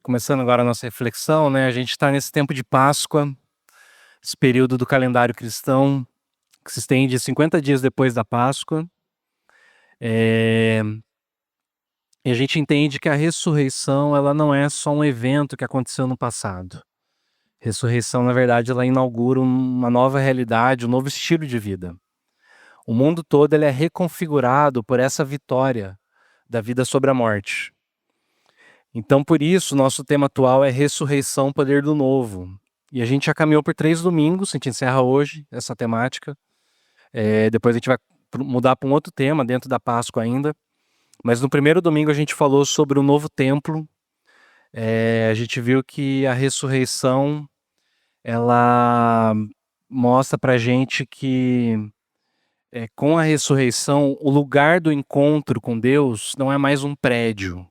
Começando agora a nossa reflexão, né, a gente está nesse tempo de Páscoa, esse período do calendário cristão, que se estende 50 dias depois da Páscoa. E a gente entende que a ressurreição, ela não é só um evento que aconteceu no passado. Ressurreição, na verdade, ela inaugura uma nova realidade, um novo estilo de vida. O mundo todo ele é reconfigurado por essa vitória da vida sobre a morte. Então, por isso, nosso tema atual é ressurreição, poder do novo. E a gente já caminhou por 3 domingos, a gente encerra hoje essa temática. Depois a gente vai mudar para um outro tema dentro da Páscoa ainda. Mas no primeiro domingo a gente falou sobre o novo templo. A gente viu que a ressurreição, ela mostra pra gente que com a ressurreição, o lugar do encontro com Deus não é mais um prédio.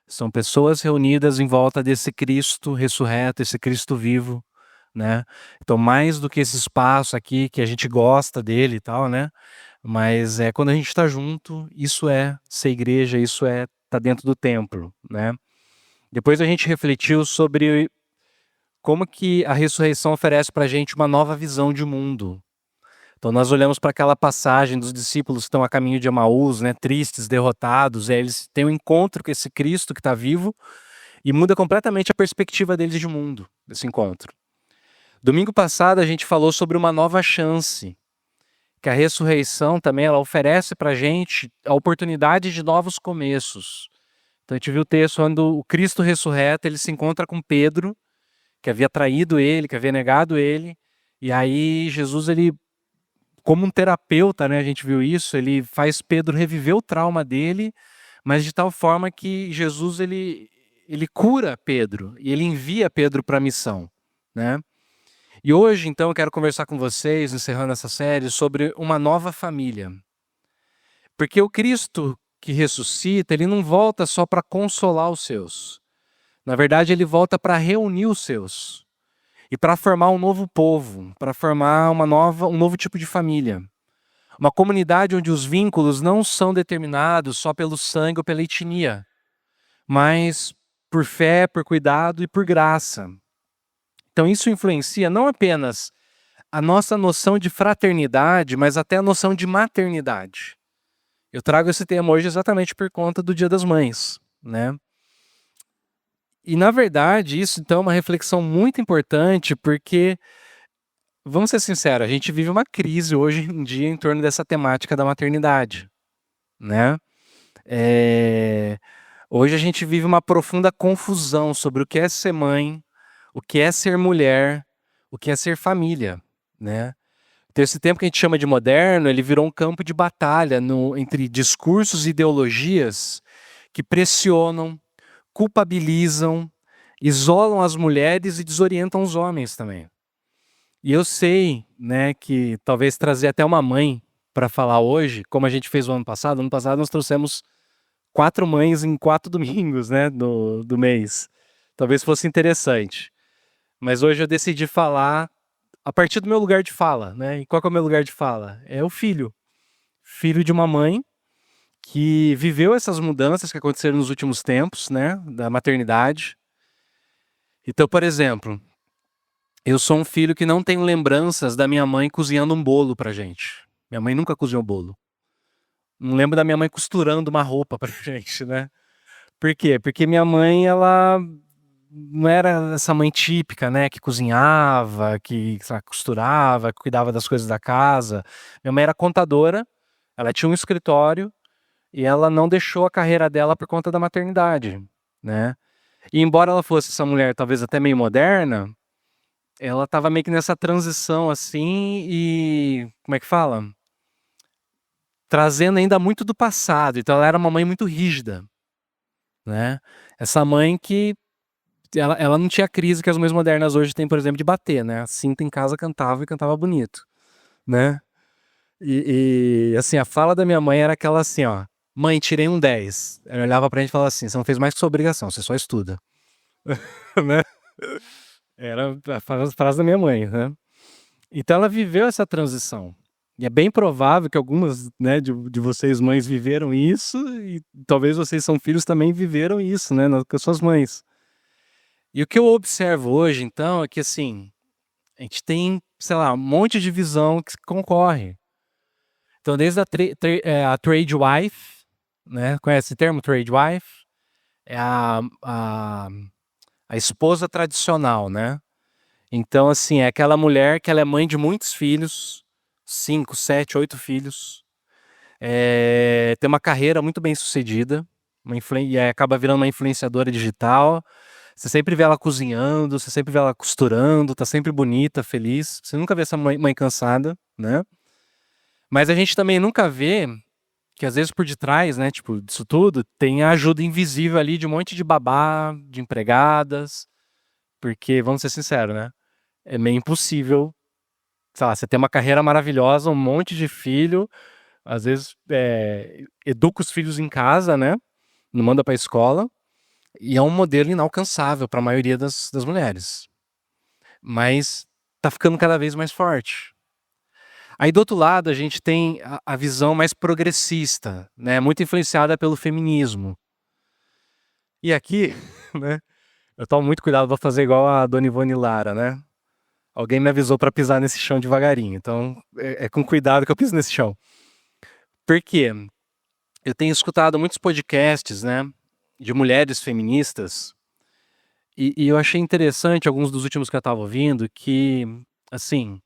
São pessoas reunidas em volta desse Cristo ressurreto, esse Cristo vivo, né. Então mais do que esse espaço aqui que a gente gosta dele e tal, né, mas quando a gente está junto, isso é ser igreja, isso é estar dentro do templo, né. Depois a gente refletiu sobre como que a ressurreição oferece pra gente uma nova visão de mundo. Então nós olhamos para aquela passagem dos discípulos que estão a caminho de Emaús, né, tristes, derrotados, eles têm um encontro com esse Cristo que está vivo, e muda completamente a perspectiva deles de mundo, desse encontro. Domingo passado a gente falou sobre uma nova chance, que a ressurreição também ela oferece pra gente a oportunidade de novos começos. Então a gente viu o texto onde o Cristo ressurreto, ele se encontra com Pedro, que havia traído ele, que havia negado ele, e aí Jesus, ele, como um terapeuta, né, a gente viu isso, ele faz Pedro reviver o trauma dele, mas de tal forma que Jesus, ele cura Pedro, e ele envia Pedro para a missão, né. E hoje, então, eu quero conversar com vocês, encerrando essa série, sobre uma nova família. Porque o Cristo que ressuscita, ele não volta só para consolar os seus. Na verdade, ele volta para reunir os seus. E para formar um novo povo, para formar um novo tipo de família. Uma comunidade onde os vínculos não são determinados só pelo sangue ou pela etnia, mas por fé, por cuidado e por graça. Então isso influencia não apenas a nossa noção de fraternidade, mas até a noção de maternidade. Eu trago esse tema hoje exatamente por conta do Dia das Mães, né? E na verdade isso então é uma reflexão muito importante porque, vamos ser sinceros, a gente vive uma crise hoje em dia em torno dessa temática da maternidade, né? Hoje a gente vive uma profunda confusão sobre o que é ser mãe, o que é ser mulher, o que é ser família, né? Então esse tempo que a gente chama de moderno, ele virou um campo de batalha entre discursos e ideologias que pressionam, culpabilizam, isolam as mulheres e desorientam os homens também. E eu sei, né, que talvez trazer até uma mãe para falar hoje, como a gente fez o ano passado nós trouxemos 4 mães em 4 domingos, né, do mês. Talvez fosse interessante. Mas hoje eu decidi falar a partir do meu lugar de fala, né. E qual que é o meu lugar de fala? É o filho. Filho de uma mãe que viveu essas mudanças que aconteceram nos últimos tempos, né, da maternidade. Então, por exemplo, eu sou um filho que não tenho lembranças da minha mãe cozinhando um bolo pra gente. Minha mãe nunca cozinhou bolo. Não lembro da minha mãe costurando uma roupa pra gente, né. Por quê? Porque minha mãe, ela não era essa mãe típica, né, que cozinhava, que, sei lá, costurava, que cuidava das coisas da casa. Minha mãe era contadora, ela tinha um escritório e ela não deixou a carreira dela por conta da maternidade, né. E embora ela fosse essa mulher talvez até meio moderna, ela estava meio que nessa transição, assim, e como é que fala? Trazendo ainda muito do passado, então ela era uma mãe muito rígida, né. Essa mãe que ela não tinha a crise que as mães modernas hoje têm, por exemplo, de bater, né, a cinta em casa cantava e cantava bonito, né. Assim, a fala da minha mãe era aquela assim, ó: "Mãe, tirei um 10". Ela olhava pra gente e falava assim: "Você não fez mais que sua obrigação, você só estuda". Né. Era a frase da minha mãe, né. Então ela viveu essa transição. E é bem provável que algumas, né, de vocês mães viveram isso e talvez vocês são filhos também viveram isso, né, com as suas mães. E o que eu observo hoje, então, é que assim, a gente tem, sei lá, um monte de visão que concorre. Então, desde a trade wife, né? Conhece esse termo, trade wife? É a esposa tradicional, né? Então, assim, é aquela mulher que ela é mãe de muitos filhos, 5, 7, 8 filhos, tem uma carreira muito bem sucedida, e acaba virando uma influenciadora digital. Você sempre vê ela cozinhando, você sempre vê ela costurando, tá sempre bonita, feliz. Você nunca vê essa mãe cansada, né? Mas a gente também nunca vê que às vezes por detrás, né, tipo, disso tudo, tem a ajuda invisível ali de um monte de babá, de empregadas, porque, vamos ser sinceros, né? É meio impossível, sei lá, você tem uma carreira maravilhosa, um monte de filho, às vezes educa os filhos em casa, né? Não manda pra escola, e é um modelo inalcançável para a maioria das mulheres. Mas tá ficando cada vez mais forte. Aí do outro lado a gente tem a visão mais progressista, né? Muito influenciada pelo feminismo. E aqui, né? Eu tomo muito cuidado, vou fazer igual a Dona Ivone Lara, né? Alguém me avisou para pisar nesse chão devagarinho, então é com cuidado que eu piso nesse chão. Por quê? Eu tenho escutado muitos podcasts, né? De mulheres feministas, e eu achei interessante alguns dos últimos que eu estava ouvindo, que, assim,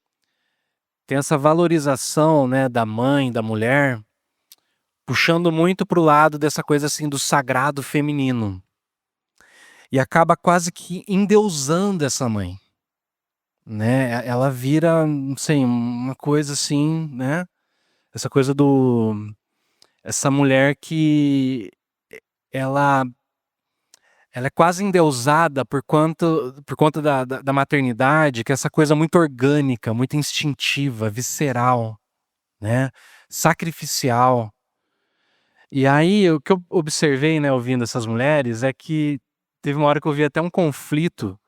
tem essa valorização, né, da mãe, da mulher, puxando muito pro lado dessa coisa assim do sagrado feminino. E acaba quase que endeusando essa mãe, né? Ela vira, não sei, uma coisa assim, né? Essa coisa essa mulher que ela ela é quase endeusada por conta da maternidade, que é essa coisa muito orgânica, muito instintiva, visceral, né? Sacrificial. E aí, o que eu observei, né, ouvindo essas mulheres, é que teve uma hora que eu vi até um conflito,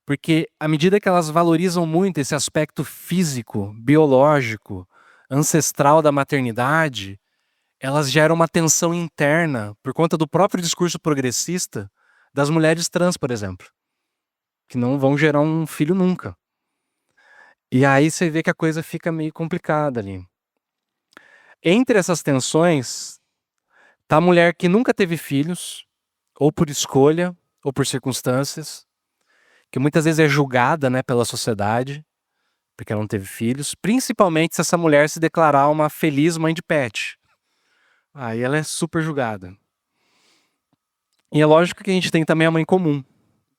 porque à medida que elas valorizam muito esse aspecto físico, biológico, ancestral da maternidade, elas geram uma tensão interna por conta do próprio discurso progressista das mulheres trans, por exemplo, que não vão gerar um filho nunca. E aí você vê que a coisa fica meio complicada ali. Entre essas tensões, tá a mulher que nunca teve filhos, ou por escolha, ou por circunstâncias, que muitas vezes é julgada, né, pela sociedade, porque ela não teve filhos, principalmente se essa mulher se declarar uma feliz mãe de pet. Aí ela é super julgada. E é lógico que a gente tem também a mãe comum,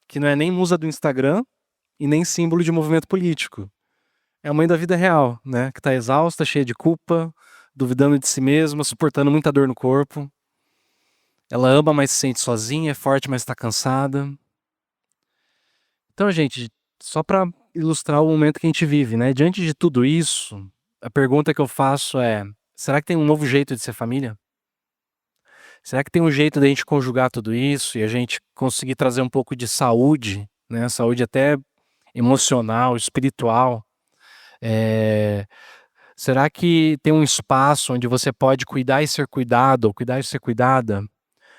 que não é nem musa do Instagram e nem símbolo de movimento político. É a mãe da vida real, né, que tá exausta, cheia de culpa, duvidando de si mesma, suportando muita dor no corpo. Ela ama, mas se sente sozinha, é forte, mas tá cansada. Então, gente, só para ilustrar o momento que a gente vive, né? Diante de tudo isso, a pergunta que eu faço é: será que tem um novo jeito de ser família? Será que tem um jeito da gente conjugar tudo isso e a gente conseguir trazer um pouco de saúde, né? Saúde até emocional, espiritual. Eh, Será que tem um espaço onde você pode cuidar e ser cuidado, ou cuidar e ser cuidada,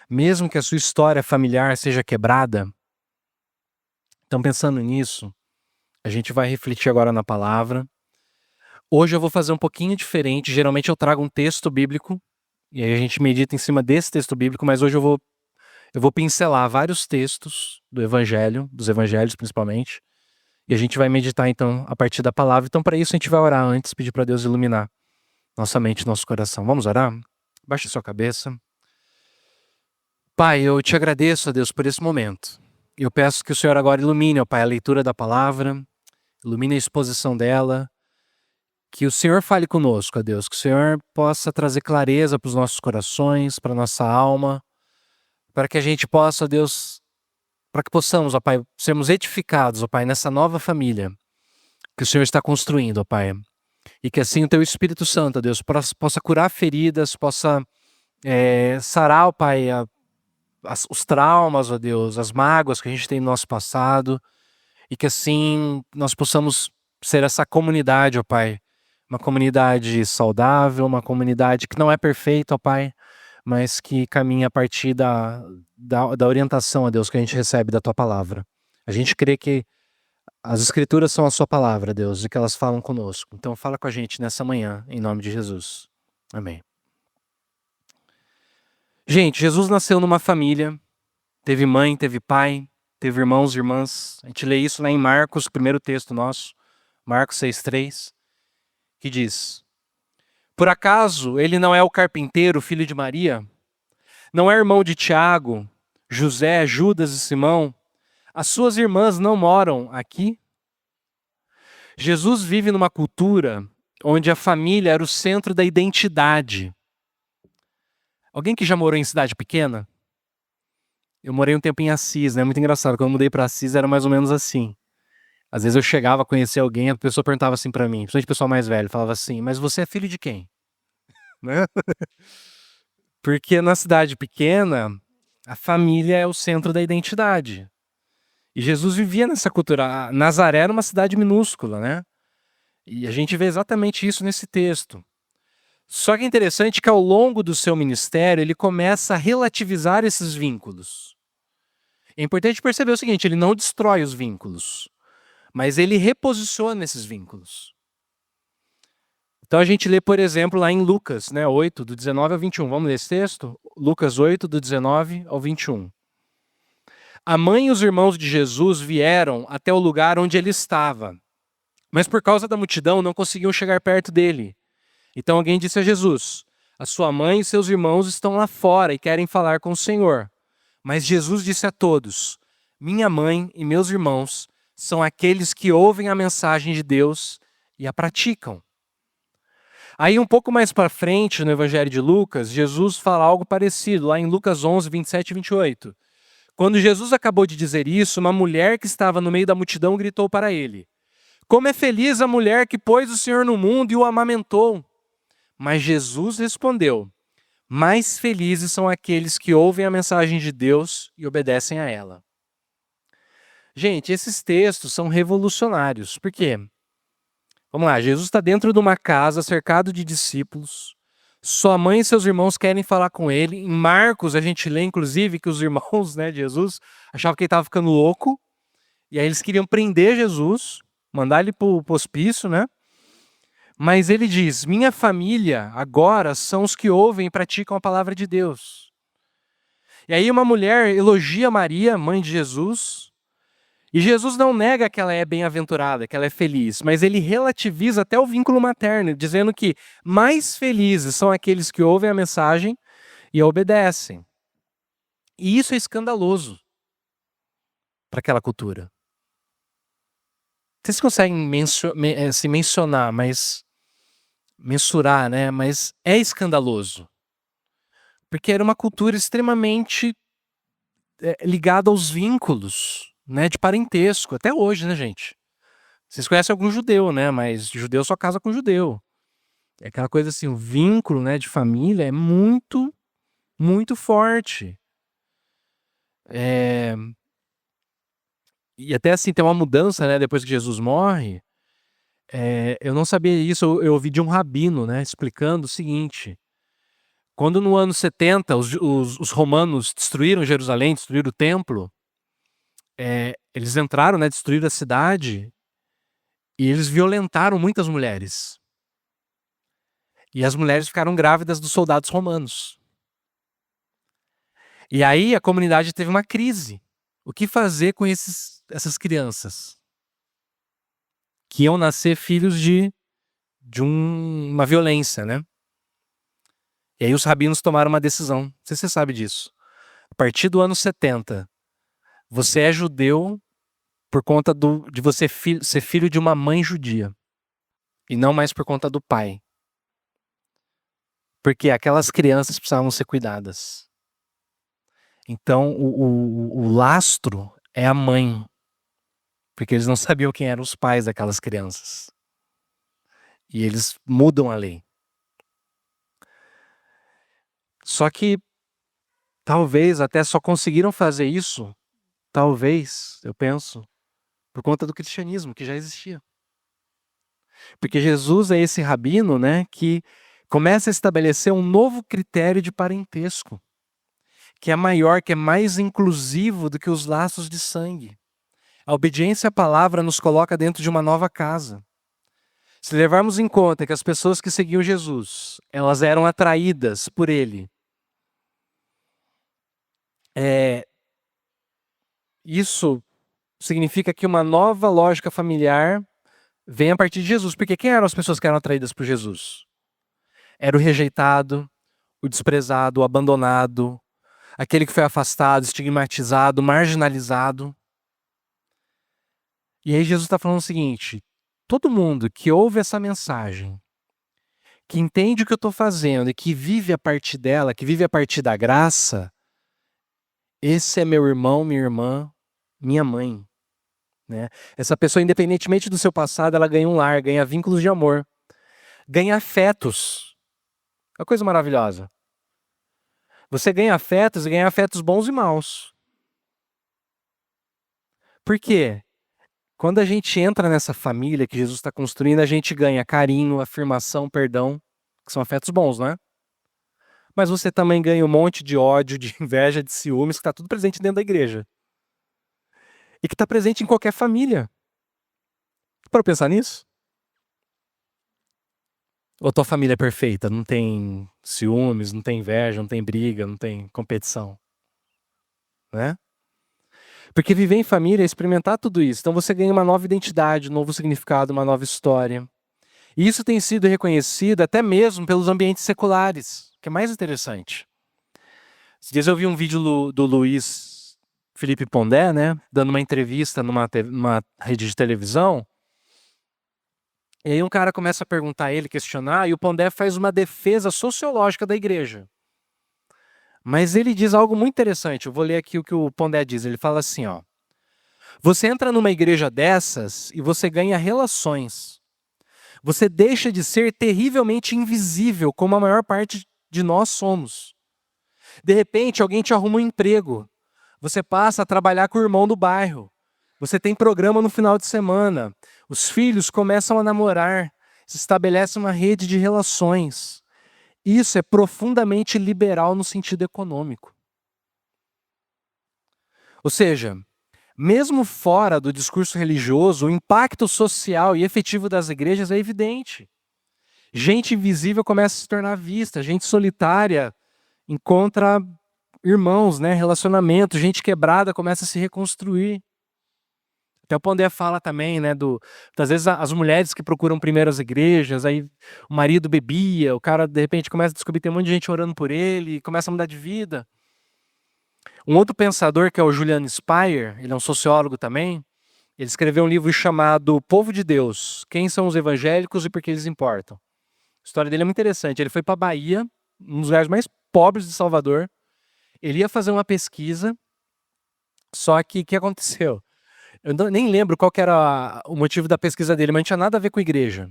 mesmo que a sua história familiar seja quebrada? Então, pensando nisso, a gente vai refletir agora na palavra. Hoje eu vou fazer um pouquinho diferente. Geralmente eu trago um texto bíblico e aí a gente medita em cima desse texto bíblico, mas hoje eu vou pincelar vários textos do evangelho, dos evangelhos principalmente, e a gente vai meditar então a partir da palavra. Então para isso a gente vai orar antes, pedir para Deus iluminar nossa mente, nosso coração. Vamos orar? Baixe sua cabeça. Pai, eu te agradeço, a Deus, por esse momento. E eu peço que o Senhor agora ilumine, ó Pai, a leitura da palavra, ilumine a exposição dela. Que o Senhor fale conosco, ó Deus, que o Senhor possa trazer clareza para os nossos corações, para a nossa alma, para que a gente possa, ó Deus, para que possamos, ó Pai, sermos edificados, ó Pai, nessa nova família que o Senhor está construindo, ó Pai. E que assim o Teu Espírito Santo, ó Deus, possa curar feridas, possa sarar, ó Pai, os traumas, ó Deus, as mágoas que a gente tem no nosso passado, e que assim nós possamos ser essa comunidade, ó Pai, uma comunidade saudável, uma comunidade que não é perfeita, ó Pai, mas que caminha a partir da orientação, ó Deus, que a gente recebe da Tua palavra. A gente crê que as escrituras são a sua palavra, Deus, e que elas falam conosco. Então fala com a gente nessa manhã, em nome de Jesus. Amém. Gente, Jesus nasceu numa família, teve mãe, teve pai, teve irmãos e irmãs. A gente lê isso lá em Marcos, o primeiro texto nosso, Marcos 6,3, que diz: por acaso ele não é o carpinteiro, filho de Maria? Não é irmão de Tiago, José, Judas e Simão? As suas irmãs não moram aqui? Jesus vive numa cultura onde a família era o centro da identidade. Alguém que já morou em cidade pequena? Eu morei um tempo em Assis, né? Muito engraçado. Quando eu mudei para Assis era mais ou menos assim. Às vezes eu chegava a conhecer alguém, a pessoa perguntava assim para mim, principalmente o pessoal mais velho, falava assim: mas você é filho de quem? Né? Porque na cidade pequena, a família é o centro da identidade. E Jesus vivia nessa cultura. Nazaré era uma cidade minúscula, né? E a gente vê exatamente isso nesse texto. Só que é interessante que ao longo do seu ministério, ele começa a relativizar esses vínculos. É importante perceber o seguinte, ele não destrói os vínculos, mas ele reposiciona esses vínculos. Então a gente lê, por exemplo, lá em Lucas, né, 8, do 19 ao 21. Vamos ler esse texto? Lucas 8, do 19 ao 21. A mãe e os irmãos de Jesus vieram até o lugar onde ele estava, mas por causa da multidão não conseguiam chegar perto dele. Então alguém disse a Jesus: a sua mãe e seus irmãos estão lá fora e querem falar com o Senhor. Mas Jesus disse a todos: minha mãe e meus irmãos são aqueles que ouvem a mensagem de Deus e a praticam. Aí um pouco mais para frente, no Evangelho de Lucas, Jesus fala algo parecido, lá em Lucas 11, 27 e 28. Quando Jesus acabou de dizer isso, uma mulher que estava no meio da multidão gritou para ele: como é feliz a mulher que pôs o Senhor no mundo e o amamentou. Mas Jesus respondeu: mais felizes são aqueles que ouvem a mensagem de Deus e obedecem a ela. Gente, esses textos são revolucionários. Por quê? Vamos lá, Jesus está dentro de uma casa, cercado de discípulos. Sua mãe e seus irmãos querem falar com ele. Em Marcos, a gente lê, inclusive, que os irmãos, né, de Jesus achavam que ele estava ficando louco. E aí eles queriam prender Jesus, mandar ele para o hospício, né? Mas ele diz: minha família agora são os que ouvem e praticam a palavra de Deus. E aí uma mulher elogia Maria, mãe de Jesus, e Jesus não nega que ela é bem-aventurada, que ela é feliz, mas ele relativiza até o vínculo materno, dizendo que mais felizes são aqueles que ouvem a mensagem e a obedecem. E isso é escandaloso para aquela cultura. Vocês conseguem se mencionar, mas mensurar, né? Mas é escandaloso. Porque era uma cultura extremamente ligada aos vínculos, né, de parentesco, até hoje, né, gente? Vocês conhecem algum judeu, né? Mas judeu só casa com judeu. É aquela coisa assim, o vínculo, né, de família é muito, muito forte. E até assim, tem uma mudança, né, depois que Jesus morre. Eu não sabia isso, eu ouvi de um rabino, né, explicando o seguinte: quando no ano 70 os romanos destruíram Jerusalém, destruíram o templo, eles entraram, né, destruíram a cidade e eles violentaram muitas mulheres. E as mulheres ficaram grávidas dos soldados romanos. E aí a comunidade teve uma crise. O que fazer com essas crianças? Que iam nascer filhos de uma violência, né? E aí os rabinos tomaram uma decisão. Não sei se você sabe disso. A partir do ano 70, você é judeu por conta de você ser filho de uma mãe judia. E não mais por conta do pai. Porque aquelas crianças precisavam ser cuidadas. Então o lastro é a mãe. Porque eles não sabiam quem eram os pais daquelas crianças. E eles mudam a lei. Só que talvez até só conseguiram fazer isso, talvez, eu penso, por conta do cristianismo que já existia. Porque Jesus é esse rabino, né, que começa a estabelecer um novo critério de parentesco, que é maior, que é mais inclusivo do que os laços de sangue. A obediência à palavra nos coloca dentro de uma nova casa. Se levarmos em conta que as pessoas que seguiam Jesus, elas eram atraídas por ele, isso significa que uma nova lógica familiar vem a partir de Jesus. Porque quem eram as pessoas que eram atraídas por Jesus? Era o rejeitado, o desprezado, o abandonado, aquele que foi afastado, estigmatizado, marginalizado. E aí Jesus está falando o seguinte: todo mundo que ouve essa mensagem, que entende o que eu estou fazendo e que vive a partir dela, que vive a partir da graça, esse é meu irmão, minha irmã, minha mãe. Né? Essa pessoa, independentemente do seu passado, ela ganha um lar, ganha vínculos de amor, ganha afetos. É uma coisa maravilhosa. Você ganha afetos e ganha afetos bons e maus. Por quê? Quando a gente entra nessa família que Jesus está construindo, a gente ganha carinho, afirmação, perdão, que são afetos bons, né? Mas você também ganha um monte de ódio, de inveja, de ciúmes, que está tudo presente dentro da igreja. E que está presente em qualquer família. Para pensar nisso? Ou tua família é perfeita? Não tem ciúmes, não tem inveja, não tem briga, não tem competição. Né? Porque viver em família é experimentar tudo isso. Então você ganha uma nova identidade, um novo significado, uma nova história. E isso tem sido reconhecido até mesmo pelos ambientes seculares, que é mais interessante. Esses dias eu vi um vídeo do Luiz Felipe Pondé, né, dando uma entrevista numa rede de televisão. E aí um cara começa a perguntar a ele, questionar, e o Pondé faz uma defesa sociológica da igreja. Mas ele diz algo muito interessante. Eu vou ler aqui o que o Pondé diz. Ele fala assim, ó: você entra numa igreja dessas e você ganha relações. Você deixa de ser terrivelmente invisível, como a maior parte de nós somos. De repente, alguém te arruma um emprego. Você passa a trabalhar com o irmão do bairro. Você tem programa no final de semana. Os filhos começam a namorar. Se estabelece uma rede de relações. Isso é profundamente liberal no sentido econômico. Ou seja, mesmo fora do discurso religioso, o impacto social e efetivo das igrejas é evidente. Gente invisível começa a se tornar vista, gente solitária encontra irmãos, né, relacionamento, gente quebrada começa a se reconstruir. Até o Pondé fala também, né, das vezes as mulheres que procuram primeiro as igrejas, aí o marido bebia, o cara de repente começa a descobrir que tem um monte de gente orando por ele, começa a mudar de vida. Um outro pensador, que é o Julian Speyer, ele é um sociólogo também, ele escreveu um livro chamado O Povo de Deus, Quem são os evangélicos e por que eles importam. A história dele é muito interessante. Ele foi para a Bahia, um dos lugares mais pobres de Salvador. Ele ia fazer uma pesquisa, só que o que aconteceu? Eu nem lembro qual que era o motivo da pesquisa dele, mas não tinha nada a ver com a igreja.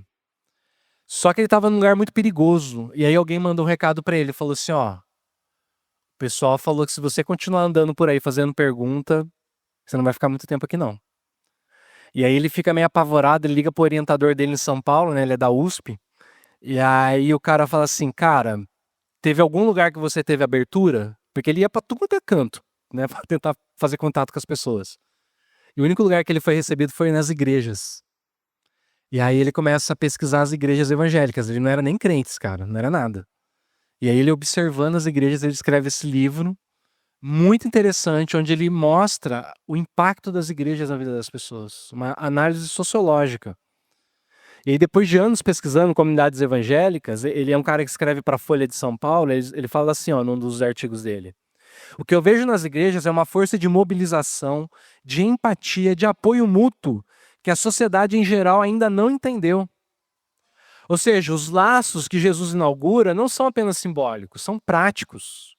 Só que ele estava num lugar muito perigoso. E aí alguém mandou um recado para ele, falou assim, ó, o pessoal falou que se você continuar andando por aí fazendo pergunta, você não vai ficar muito tempo aqui não. E aí ele fica meio apavorado, ele liga pro orientador dele em São Paulo, né, ele é da USP. E aí o cara fala assim, cara, teve algum lugar que você teve abertura? Porque ele ia pra tudo quanto é canto, né, pra tentar fazer contato com as pessoas. E o único lugar que ele foi recebido foi nas igrejas. E aí ele começa a pesquisar as igrejas evangélicas. Ele não era nem crentes, cara, não era nada. E aí ele observando as igrejas, ele escreve esse livro muito interessante, onde ele mostra o impacto das igrejas na vida das pessoas. Uma análise sociológica. E aí depois de anos pesquisando comunidades evangélicas, ele é um cara que escreve para a Folha de São Paulo, ele fala assim, ó, num dos artigos dele: o que eu vejo nas igrejas é uma força de mobilização, de empatia, de apoio mútuo, que a sociedade em geral ainda não entendeu. Ou seja, os laços que Jesus inaugura não são apenas simbólicos, são práticos.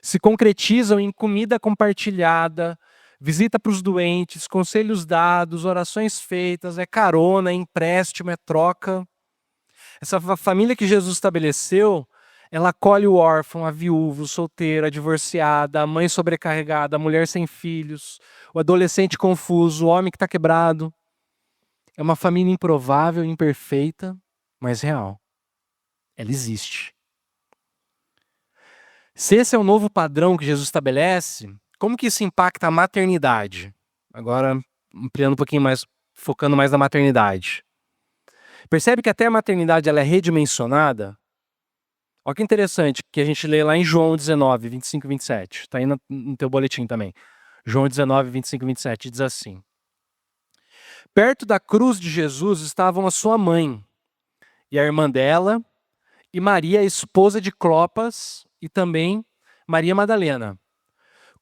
Se concretizam em comida compartilhada, visita para os doentes, conselhos dados, orações feitas, é carona, é empréstimo, é troca. Essa família que Jesus estabeleceu, ela acolhe o órfão, a viúva, o solteiro, a divorciada, a mãe sobrecarregada, a mulher sem filhos, o adolescente confuso, o homem que está quebrado. É uma família improvável, imperfeita, mas real. Ela existe. Se esse é o novo padrão que Jesus estabelece, como que isso impacta a maternidade? Agora, ampliando um pouquinho mais, focando mais na maternidade. Percebe que até a maternidade ela é redimensionada? Olha que interessante, que a gente lê lá em João 19, 25 e 27. Está aí no teu boletim também. João 19, 25 e 27 diz assim: perto da cruz de Jesus estavam a sua mãe e a irmã dela, e Maria, esposa de Clopas, e também Maria Madalena.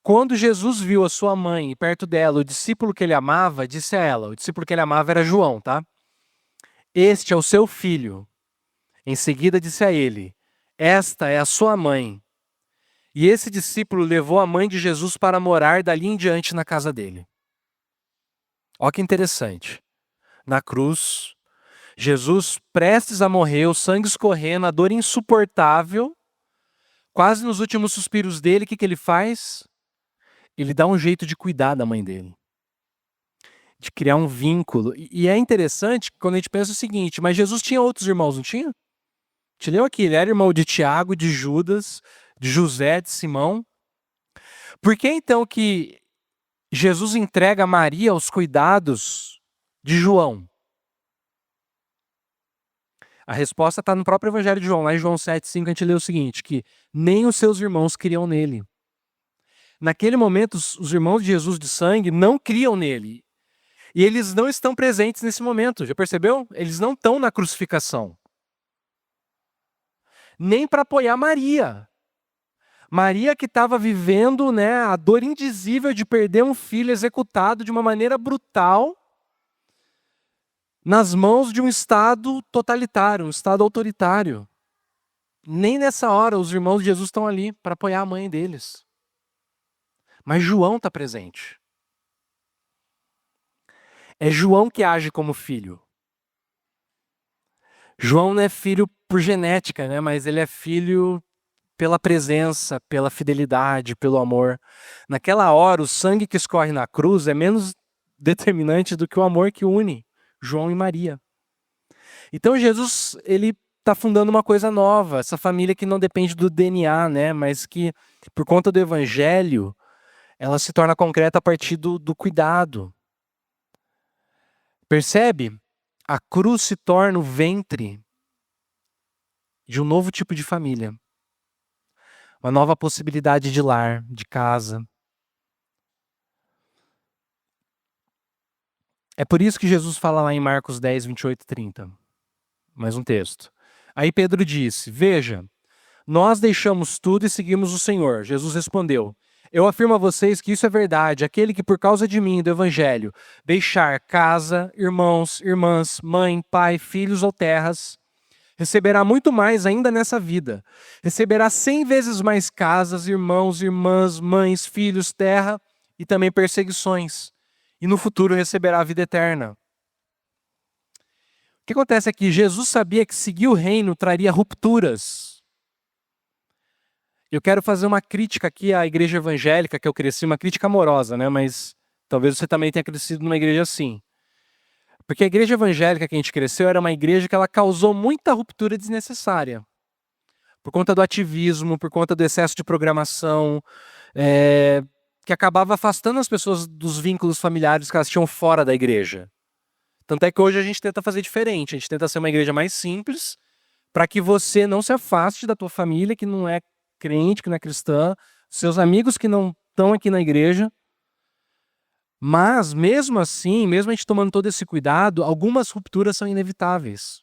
Quando Jesus viu a sua mãe e perto dela o discípulo que ele amava, disse a ela, o discípulo que ele amava era João, tá? Este é o seu filho. Em seguida disse a ele, esta é a sua mãe. E esse discípulo levou a mãe de Jesus para morar dali em diante na casa dele. Olha que interessante. Na cruz, Jesus prestes a morrer, o sangue escorrendo, a dor insuportável, quase nos últimos suspiros dele, o que ele faz? Ele dá um jeito de cuidar da mãe dele. De criar um vínculo. E é interessante quando a gente pensa o seguinte, mas Jesus tinha outros irmãos, não tinha? Te leu aqui, ele era irmão de Tiago, de Judas, de José, de Simão. Por que então que Jesus entrega Maria aos cuidados de João? A resposta está no próprio Evangelho de João. Lá em João 7,5 a gente lê o seguinte, que nem os seus irmãos criam nele. Naquele momento, os irmãos de Jesus de sangue não criam nele. E eles não estão presentes nesse momento, já percebeu? Eles não estão na crucificação. Nem para apoiar Maria. Maria que estava vivendo, né, a dor indizível de perder um filho executado de uma maneira brutal nas mãos de um Estado totalitário, um Estado autoritário. Nem nessa hora os irmãos de Jesus estão ali para apoiar a mãe deles. Mas João está presente. É João que age como filho. João não é filho por genética, né? Mas ele é filho pela presença, pela fidelidade, pelo amor. Naquela hora, o sangue que escorre na cruz é menos determinante do que o amor que une João e Maria. Então Jesus, ele está fundando uma coisa nova, essa família que não depende do DNA, né? Mas que, por conta do evangelho, ela se torna concreta a partir do cuidado. Percebe? A cruz se torna o ventre de um novo tipo de família. Uma nova possibilidade de lar, de casa. É por isso que Jesus fala lá em Marcos 10, 28 e 30. Mais um texto. Aí Pedro disse, veja, nós deixamos tudo e seguimos o Senhor. Jesus respondeu, eu afirmo a vocês que isso é verdade. Aquele que por causa de mim, do Evangelho, deixar casa, irmãos, irmãs, mãe, pai, filhos ou terras, receberá muito mais ainda nessa vida. Receberá 100 vezes mais casas, irmãos, irmãs, mães, filhos, terra e também perseguições. E no futuro receberá a vida eterna. O que acontece é que Jesus sabia que seguir o reino traria rupturas. Eu quero fazer uma crítica aqui à igreja evangélica que eu cresci, uma crítica amorosa, né? Mas talvez você também tenha crescido numa igreja assim. Porque a igreja evangélica que a gente cresceu era uma igreja que ela causou muita ruptura desnecessária. Por conta do ativismo, por conta do excesso de programação, que acabava afastando as pessoas dos vínculos familiares que elas tinham fora da igreja. Tanto é que hoje a gente tenta fazer diferente, a gente tenta ser uma igreja mais simples, para que você não se afaste da tua família, que não é crente, que não é cristã, seus amigos que não estão aqui na igreja. Mas, mesmo assim, mesmo a gente tomando todo esse cuidado, algumas rupturas são inevitáveis.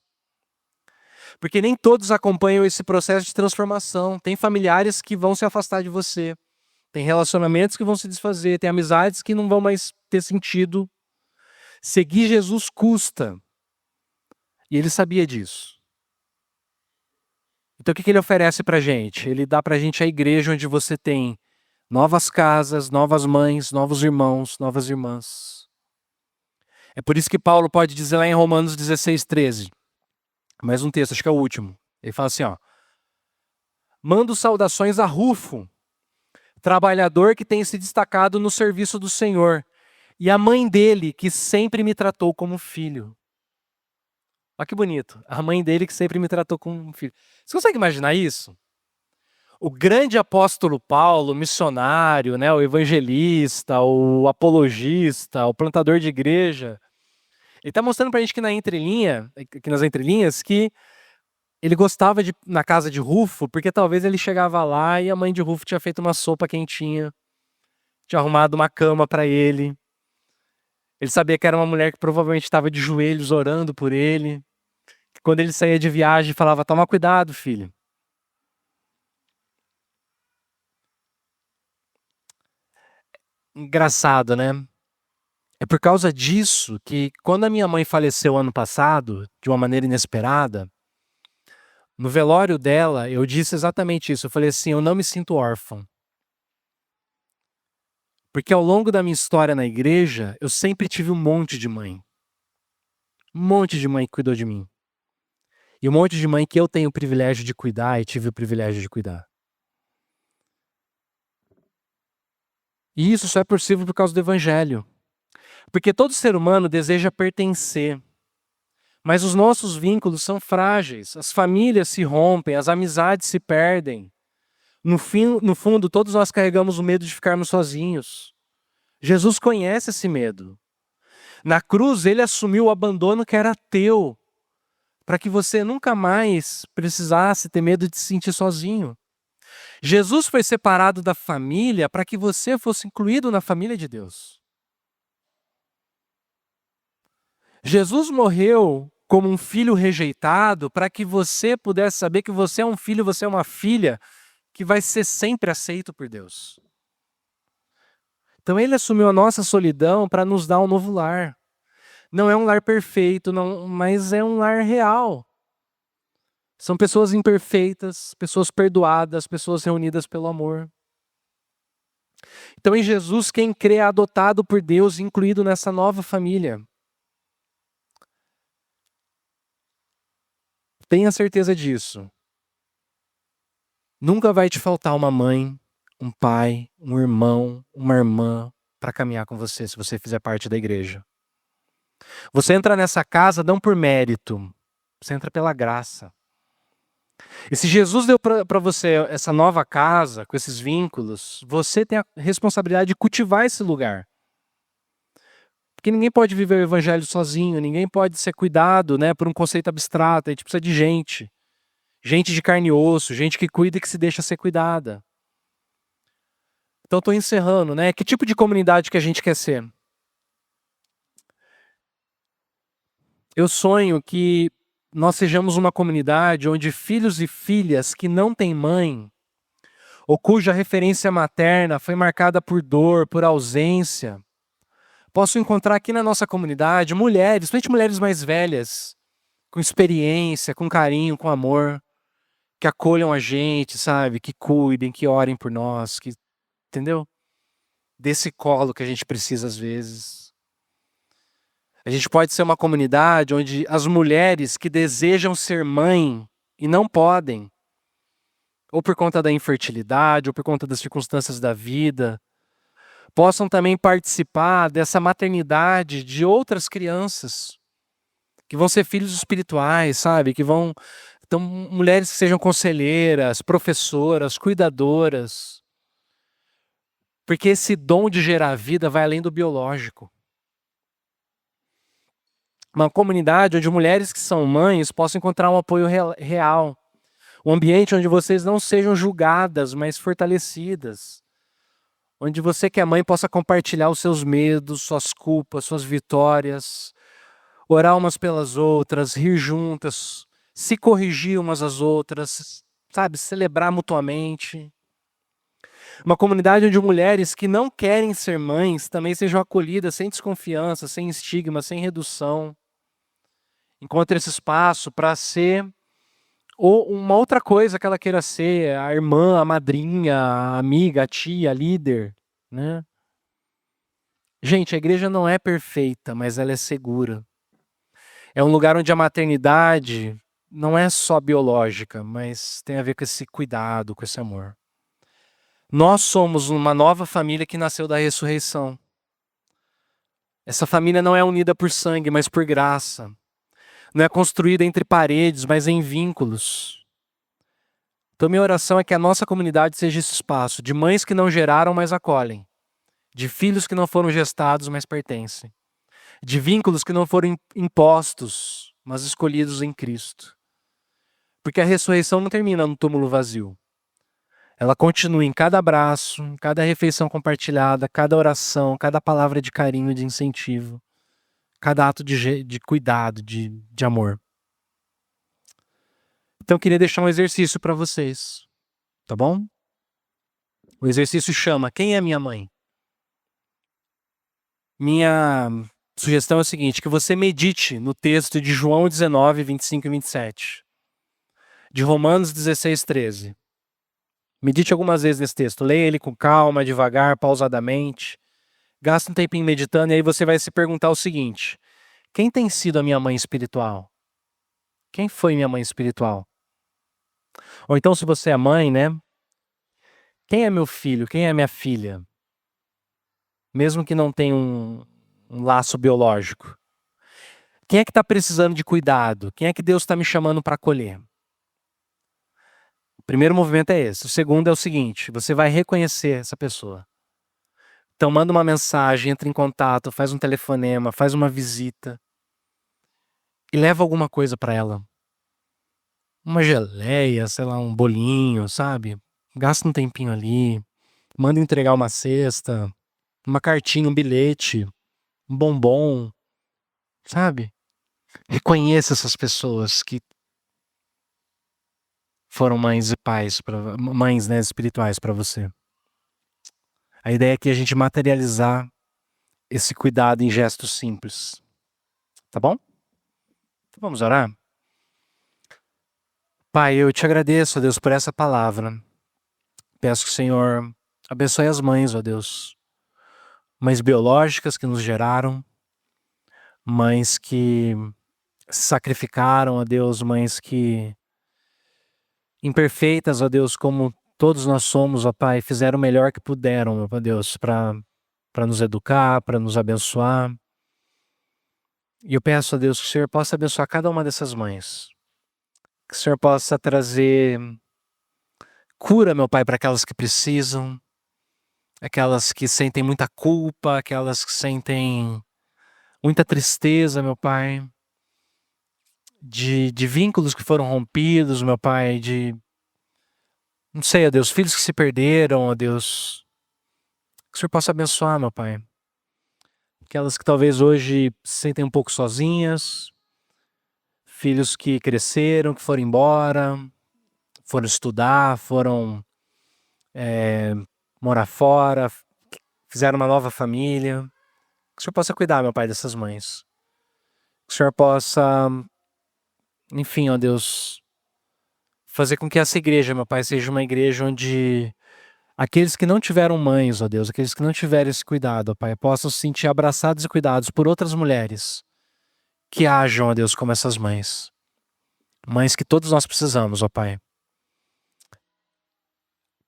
Porque nem todos acompanham esse processo de transformação. Tem familiares que vão se afastar de você. Tem relacionamentos que vão se desfazer. Tem amizades que não vão mais ter sentido. Seguir Jesus custa. E ele sabia disso. Então o que ele oferece pra gente? Ele dá pra gente a igreja onde você tem novas casas, novas mães, novos irmãos, novas irmãs. É por isso que Paulo pode dizer lá em Romanos 16, 13. Mais um texto, acho que é o último. Ele fala assim, ó. Mando saudações a Rufo, trabalhador que tem se destacado no serviço do Senhor, e a mãe dele, que sempre me tratou como filho. Olha que bonito. A mãe dele que sempre me tratou como filho. Você consegue imaginar isso? O grande apóstolo Paulo, missionário, né, o evangelista, o apologista, o plantador de igreja, ele está mostrando para a gente que nas entrelinhas, que ele gostava de ir na casa de Rufo, porque talvez ele chegava lá e a mãe de Rufo tinha feito uma sopa quentinha, tinha arrumado uma cama para ele. Ele sabia que era uma mulher que provavelmente estava de joelhos orando por ele. Quando ele saía de viagem, falava: toma cuidado, filho. Engraçado, né? É por causa disso que, quando a minha mãe faleceu ano passado, de uma maneira inesperada, no velório dela, eu disse exatamente isso. Eu falei assim: eu não me sinto órfão. Porque ao longo da minha história na igreja, eu sempre tive um monte de mãe. Um monte de mãe que cuidou de mim. E um monte de mãe que eu tenho o privilégio de cuidar e tive o privilégio de cuidar. E isso só é possível por causa do evangelho. Porque todo ser humano deseja pertencer. Mas os nossos vínculos são frágeis. As famílias se rompem, as amizades se perdem. No fundo, todos nós carregamos o medo de ficarmos sozinhos. Jesus conhece esse medo. Na cruz, ele assumiu o abandono que era teu, para que você nunca mais precisasse ter medo de se sentir sozinho. Jesus foi separado da família para que você fosse incluído na família de Deus. Jesus morreu como um filho rejeitado para que você pudesse saber que você é um filho, você é uma filha que vai ser sempre aceito por Deus. Então ele assumiu a nossa solidão para nos dar um novo lar. Não é um lar perfeito, não, mas é um lar real. São pessoas imperfeitas, pessoas perdoadas, pessoas reunidas pelo amor. Então em Jesus, quem crê é adotado por Deus, incluído nessa nova família. Tenha certeza disso. Nunca vai te faltar uma mãe, um pai, um irmão, uma irmã para caminhar com você, se você fizer parte da igreja. Você entra nessa casa não por mérito, você entra pela graça. E se Jesus deu para você essa nova casa, com esses vínculos, você tem a responsabilidade de cultivar esse lugar. Porque ninguém pode viver o evangelho sozinho, ninguém pode ser cuidado, né, por um conceito abstrato. A gente precisa de gente. Gente de carne e osso, gente que cuida e que se deixa ser cuidada. Então estou encerrando, né? Que tipo de comunidade que a gente quer ser? Eu sonho que nós sejamos uma comunidade onde filhos e filhas que não têm mãe, ou cuja referência materna foi marcada por dor, por ausência, possam encontrar aqui na nossa comunidade mulheres, principalmente mulheres mais velhas, com experiência, com carinho, com amor, que acolham a gente, sabe? Que cuidem, que orem por nós, que, entendeu? Desse colo que a gente precisa às vezes. A gente pode ser uma comunidade onde as mulheres que desejam ser mãe e não podem, ou por conta da infertilidade, ou por conta das circunstâncias da vida, possam também participar dessa maternidade de outras crianças, que vão ser filhos espirituais, sabe? Que vão... Então, mulheres que sejam conselheiras, professoras, cuidadoras. Porque esse dom de gerar vida vai além do biológico. Uma comunidade onde mulheres que são mães possam encontrar um apoio real. Um ambiente onde vocês não sejam julgadas, mas fortalecidas. Onde você que é mãe possa compartilhar os seus medos, suas culpas, suas vitórias. Orar umas pelas outras, rir juntas, se corrigir umas às outras, sabe? Celebrar mutuamente. Uma comunidade onde mulheres que não querem ser mães também sejam acolhidas sem desconfiança, sem estigma, sem redução. Encontre esse espaço para ser ou uma outra coisa que ela queira ser, a irmã, a madrinha, a amiga, a tia, a líder, né? Gente, a igreja não é perfeita, mas ela é segura. É um lugar onde a maternidade não é só biológica, mas tem a ver com esse cuidado, com esse amor. Nós somos uma nova família que nasceu da ressurreição. Essa família não é unida por sangue, mas por graça. Não é construída entre paredes, mas em vínculos. Então minha oração é que a nossa comunidade seja esse espaço de mães que não geraram, mas acolhem, de filhos que não foram gestados, mas pertencem, de vínculos que não foram impostos, mas escolhidos em Cristo. Porque a ressurreição não termina no túmulo vazio. Ela continua em cada abraço, em cada refeição compartilhada, cada oração, cada palavra de carinho, de incentivo, cada ato de cuidado, de amor. Então eu queria deixar um exercício para vocês, tá bom? O exercício chama Quem é minha mãe? Minha sugestão é o seguinte, que você medite no texto de João 19, 25 e 27, de Romanos 16, 13. Medite algumas vezes nesse texto, leia ele com calma, devagar, pausadamente, gasta um tempinho meditando e aí você vai se perguntar o seguinte, quem tem sido a minha mãe espiritual? Quem foi minha mãe espiritual? Ou então se você é mãe, né? Quem é meu filho? Quem é minha filha? Mesmo que não tenha um laço biológico. Quem é que está precisando de cuidado? Quem é que Deus está me chamando para acolher? O primeiro movimento é esse. O segundo é o seguinte, você vai reconhecer essa pessoa. Então manda uma mensagem, entra em contato, faz um telefonema, faz uma visita. E leva alguma coisa para ela. Uma geleia, sei lá, um bolinho, sabe? Gasta um tempinho ali. Manda entregar uma cesta, uma cartinha, um bilhete, um bombom, sabe? Reconheça essas pessoas que foram mães e pais, mães, né, espirituais para você. A ideia é que a gente materializar esse cuidado em gestos simples. Tá bom? Então vamos orar? Pai, eu te agradeço, ó Deus, por essa palavra. Peço que o Senhor abençoe as mães, ó Deus. Mães biológicas que nos geraram, mães que se sacrificaram, ó Deus, mães que imperfeitas, ó Deus, como todos nós somos, ó Pai, fizeram o melhor que puderam, ó Deus, para nos educar, para nos abençoar. E eu peço a Deus que o Senhor possa abençoar cada uma dessas mães. Que o Senhor possa trazer cura, meu Pai, para aquelas que precisam, aquelas que sentem muita culpa, aquelas que sentem muita tristeza, meu Pai, de vínculos que foram rompidos, meu Pai, não sei, ó Deus, filhos que se perderam, ó Deus. Que o Senhor possa abençoar, meu Pai. Aquelas que talvez hoje se sentem um pouco sozinhas, filhos que cresceram, que foram embora, foram estudar, foram morar fora, fizeram uma nova família. Que o Senhor possa cuidar, meu Pai, dessas mães. Que o Senhor possa, enfim, ó Deus, fazer com que essa igreja, meu Pai, seja uma igreja onde aqueles que não tiveram mães, ó Deus, aqueles que não tiveram esse cuidado, ó Pai, possam se sentir abraçados e cuidados por outras mulheres que ajam, ó Deus, como essas mães. Mães que todos nós precisamos, ó Pai.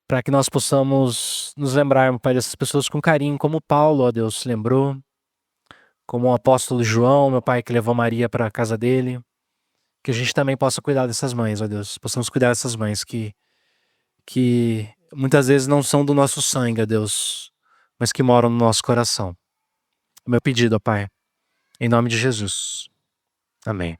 Para que nós possamos nos lembrar, meu Pai, dessas pessoas com carinho, como Paulo, ó Deus, se lembrou, como o apóstolo João, meu Pai, que levou Maria para a casa dele. Que a gente também possa cuidar dessas mães, ó Deus. Possamos cuidar dessas mães que muitas vezes não são do nosso sangue, ó Deus, mas que moram no nosso coração. É meu pedido, ó Pai, em nome de Jesus. Amém.